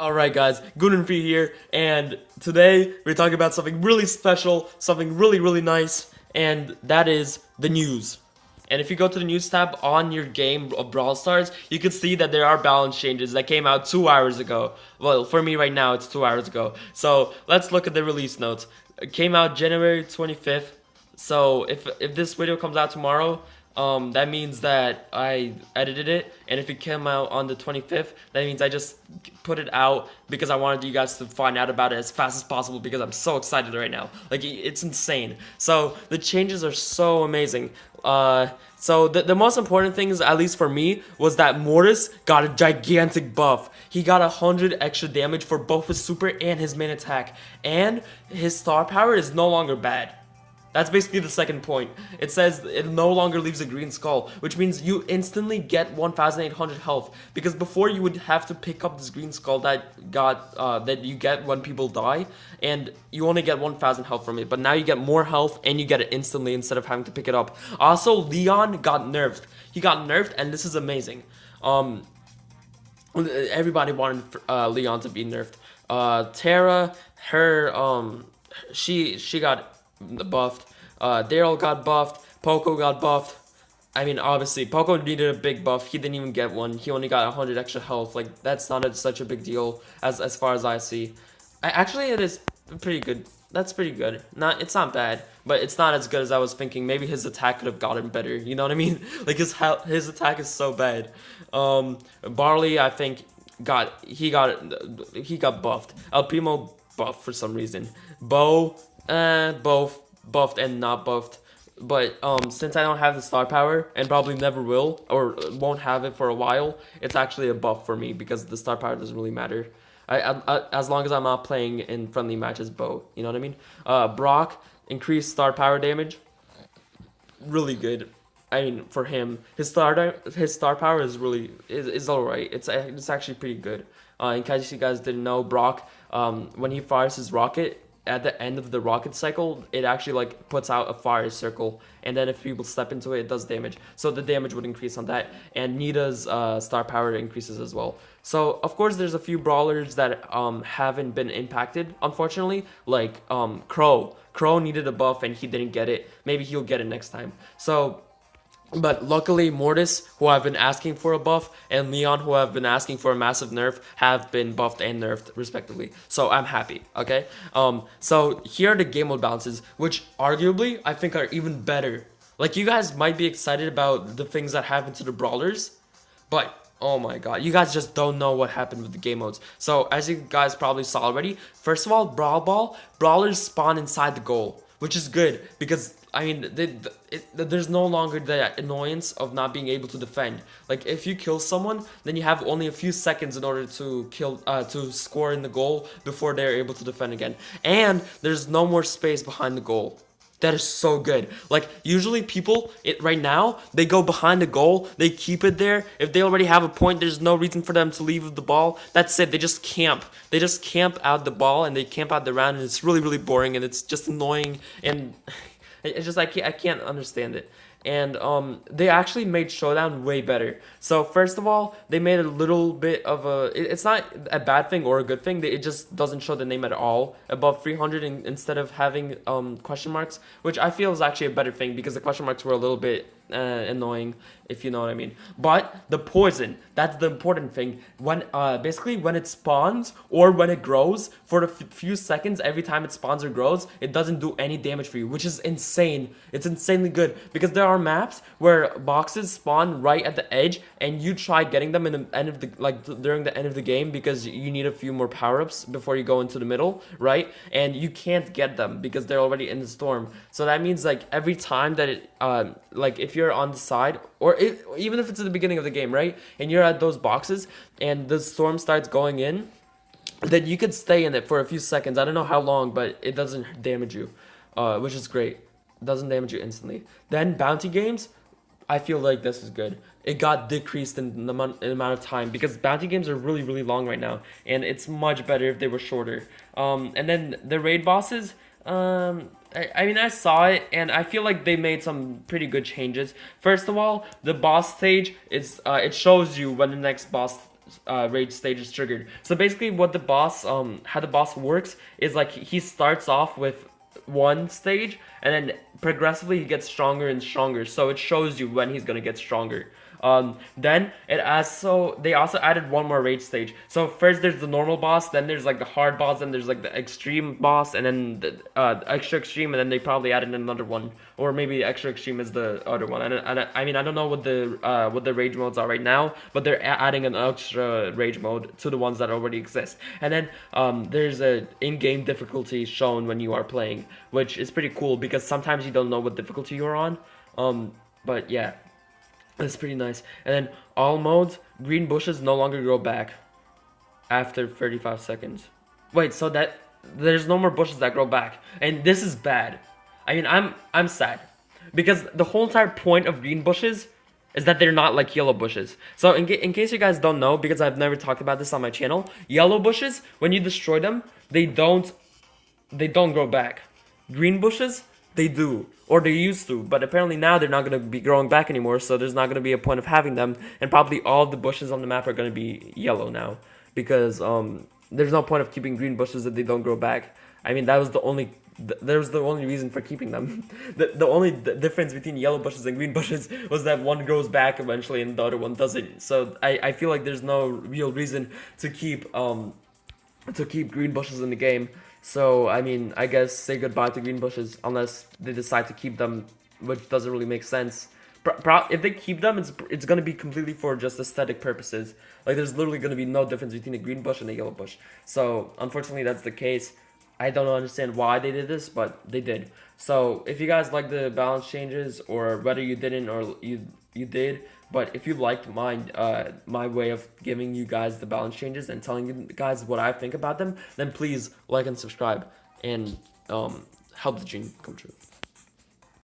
Alright guys, Gunnenfree here, and today we're talking about something really special, something really nice, and that is the news. And if you go to the news tab on your game of Brawl Stars, you can see that there are balance changes that came out 2 hours ago. Well, for me right now, it's 2 hours ago. So let's look at the release notes. It came out January 25th. So if this video comes out tomorrow, that means that I edited it, and if it came out on the 25th, that means I just put it out because I wanted you guys to find out about it as fast as possible because I'm so excited right now. Like, it's insane. So the changes are so amazing. So the most important things, at least for me, was that Mortis got a gigantic buff. He got 100 extra damage for both his super and his main attack, and his star power is no longer bad. That's basically the second point. It says it no longer leaves a green skull, which means you instantly get 1,800 health. Because before you would have to pick up this green skull that you get when people die, and you only get 1,000 health from it. But now you get more health and you get it instantly instead of having to pick it up. Also, Leon got nerfed. He got nerfed, and this is amazing. Everybody wanted Leon to be nerfed. Tara, she got buffed. Daryl got buffed. Poco got buffed. I mean, obviously, Poco needed a big buff. He didn't even get one. He only got 100 extra health. Like, that's not such a big deal as far as I see. Actually, it is pretty good. That's pretty good. It's not bad, but it's not as good as I was thinking. Maybe his attack could have gotten better. You know what I mean? Like, his attack is so bad. Barley, I think, got buffed. El Primo buffed for some reason. Bo, both buffed and not buffed. But since I don't have the star power and probably never will or won't have it for a while, it's actually a buff for me because the star power doesn't really matter. As long as I'm not playing in friendly matches, Bo. You know what I mean? Brock increased star power damage. Really good. I mean, for him, his star power is really is alright. It's actually pretty good. In case you guys didn't know, Brock, when he fires his rocket, at the end of the rocket cycle, it actually like puts out a fire circle, and then if people step into it, it does damage. So the damage would increase on that, and Nita's star power increases as well. So of course there's a few brawlers that haven't been impacted, unfortunately, like Crow. Crow needed a buff and he didn't get it. Maybe he'll get it next time. So but luckily, Mortis, who I've been asking for a buff, and Leon, who I've been asking for a massive nerf, have been buffed and nerfed, respectively. So I'm happy, okay? So here are the game mode balances, which arguably, I think are even better. Like, you guys might be excited about the things that happen to the brawlers, but oh my god, you guys just don't know what happened with the game modes. So, as you guys probably saw already, first of all, brawlers spawn inside the goal, which is good, because I mean, there's no longer the annoyance of not being able to defend. Like, if you kill someone, then you have only a few seconds in order to score in the goal before they're able to defend again. And there's no more space behind the goal. That is so good. Like, usually people, right now, they go behind the goal, they keep it there. If they already have a point, there's no reason for them to leave the ball. That's it. They just camp. They just camp out the ball, and they camp out the round, and it's really boring, and it's just annoying, and it's just, I can't understand it. And they actually made Showdown way better. So first of all, they made a little bit of it's not a bad thing or a good thing. It just doesn't show the name at all above 300 instead of having question marks, which I feel is actually a better thing because the question marks were a little bit annoying, if you know what I mean. But the poison, that's the important thing. When basically when it spawns or when it grows for a few seconds, every time it spawns or grows, it doesn't do any damage for you, which is insane. It's insanely good because there are maps where boxes spawn right at the edge and you try getting them in the end of during the end of the game because you need a few more power-ups before you go into the middle, right? And you can't get them because they're already in the storm. So that means like every time that it like if you're on the side, or even if it's at the beginning of the game, right, and you're at those boxes and the storm starts going in, then you could stay in it for a few seconds. I don't know how long, but it doesn't damage you, which is great. It doesn't damage you instantly. Then bounty games, I feel like this is good. It got decreased in the amount of time because bounty games are really long right now, and it's much better if they were shorter. And then the raid bosses, I mean, I saw it, and I feel like they made some pretty good changes. First of all, the boss stage is it shows you when the next boss rage stage is triggered. So basically, what the boss, how the boss works is like he starts off with one stage, and then progressively he gets stronger and stronger. So it shows you when he's gonna get stronger. Then they also added one more rage stage. So first there's the normal boss, then there's like the hard boss, then there's like the extreme boss, and then the extra extreme, and then they probably added another one, or maybe extra extreme is the other one. I mean I don't know what the rage modes are right now, but they're adding an extra rage mode to the ones that already exist. And then there's a in-game difficulty shown when you are playing, which is pretty cool because sometimes you don't know what difficulty you're on. But yeah. That's pretty nice. And then all modes, green bushes no longer grow back after 35 seconds. Wait, so that there's no more bushes that grow back, and this is bad. I mean, I'm sad because the whole entire point of green bushes is that they're not like yellow bushes. So in case you guys don't know, because I've never talked about this on my channel, yellow bushes, when you destroy them, they don't grow back. Green bushes, they do, or they used to, but apparently now they're not going to be growing back anymore, so there's not going to be a point of having them, and probably all of the bushes on the map are going to be yellow now, because there's no point of keeping green bushes if they don't grow back. I mean, that was the only reason for keeping them. The only difference between yellow bushes and green bushes was that one grows back eventually and the other one doesn't. So I feel like there's no real reason to keep green bushes in the game. So, I mean, I guess say goodbye to green bushes unless they decide to keep them, which doesn't really make sense. If they keep them, it's going to be completely for just aesthetic purposes. Like, there's literally going to be no difference between a green bush and a yellow bush. So, unfortunately, that's the case. I don't understand why they did this, but they did. So, if you guys like the balance changes, or whether you didn't or you did, but if you liked my way of giving you guys the balance changes and telling you guys what I think about them, then please like and subscribe and help the dream come true.